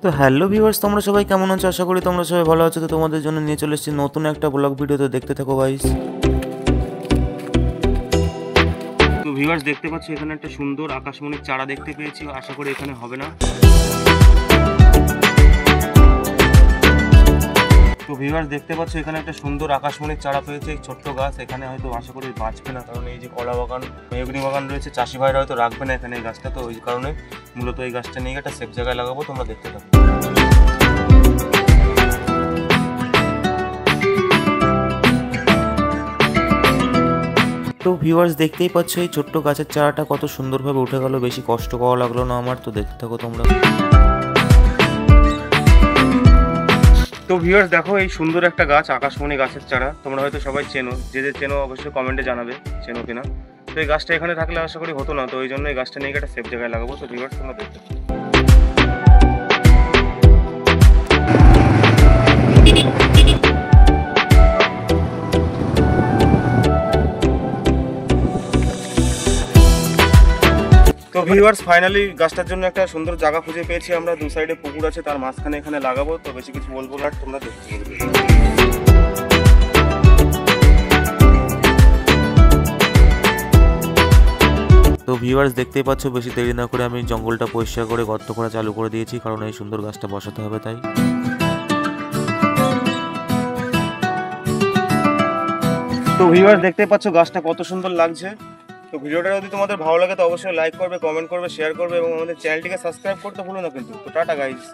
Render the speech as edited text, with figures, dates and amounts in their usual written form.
তো hello viewers, তোমরা সবাই কেমন আছো? আশা করি তোমরা সবাই ভালো আছো। তো তোমাদের জন্য নিয়ে চলে এসেছি নতুন একটা ব্লগ ভিডিও, তো দেখতে থাকো গাইস। তো ভিউয়ার্স দেখতে পাচ্ছ এখানে একটা সুন্দর আকাশমণির চারা দেখতে পেয়েছি, আশা করি এখানে হবে না। তো ভিউয়ার্স দেখতে পাচ্ছ এখানে একটা সুন্দর আকাশমণির চারা পেয়েছে, এই ছোট্ট গাছ। এখানে হয়তো আশা করি বাঁচবে না, কারণ এই যে কলা বাগান, মেহগনি বাগান রয়েছে, চাষি ভাইরা হয়তো রাখবে না এখানে এই গাছটা। তো ওই কারণে মূলত এই গাছটা নিয়ে একটা সেফ জায়গায় লাগাবো, তোমরা দেখতে থাকো। তো ভিউয়ার্স দেখতেই পাচ্ছ এই ছোট্ট গাছের চারাটা কত সুন্দরভাবে উঠে গেল, বেশি কষ্ট করা লাগলো না আমার। তো দেখতে থাকো তোমরা। তো ভিউয়ার্স দেখো এই সুন্দর একটা গাছ, আকাশমণি গাছের চারা। তোমরা হয়তো সবাই চেনো, যে চেনো অবশ্যই কমেন্টে জানাবে চেনো কিনা। তো এই গাছটা এখানে থাকলে আশা করি হতো না, তো ওই জন্য এই গাছটা নিয়ে একটা সেফ জায়গায় লাগাবো। তো ভিউয়ার্স তোমরা দেখতে থাকো। তো ভিউয়ার্স ফাইনালি গাছটার জন্য একটা সুন্দর জায়গা খুঁজে পেয়েছি আমরা। দু সাইডে পুকুর আছে, তার মাঝখানে এখানে লাগাবো। তো বেশি কিছু বলবো না, তোমরা দেখতে থাকো। তো ভিউয়ার্স দেখতেই পাচ্ছ বেশি দেরি না করে আমি জঙ্গলটা পরিষ্কার করে গর্ত করা চালু করে দিয়েছি, কারণ এই সুন্দর গাছটা বসাতে হবে তাই। তো ভিউয়ার্স দেখতেই পাচ্ছ গাছটা কত সুন্দর লাগছে। তো ভিডিওটা যদি তোমাদের ভালো লাগে তো অবশ্যই লাইক করবে, কমেন্ট করবে, শেয়ার করবে এবং আমাদের চ্যানেলটিকে সাবস্ক্রাইব করতে ভুলো না কিন্তু। তো টাটা গাইস।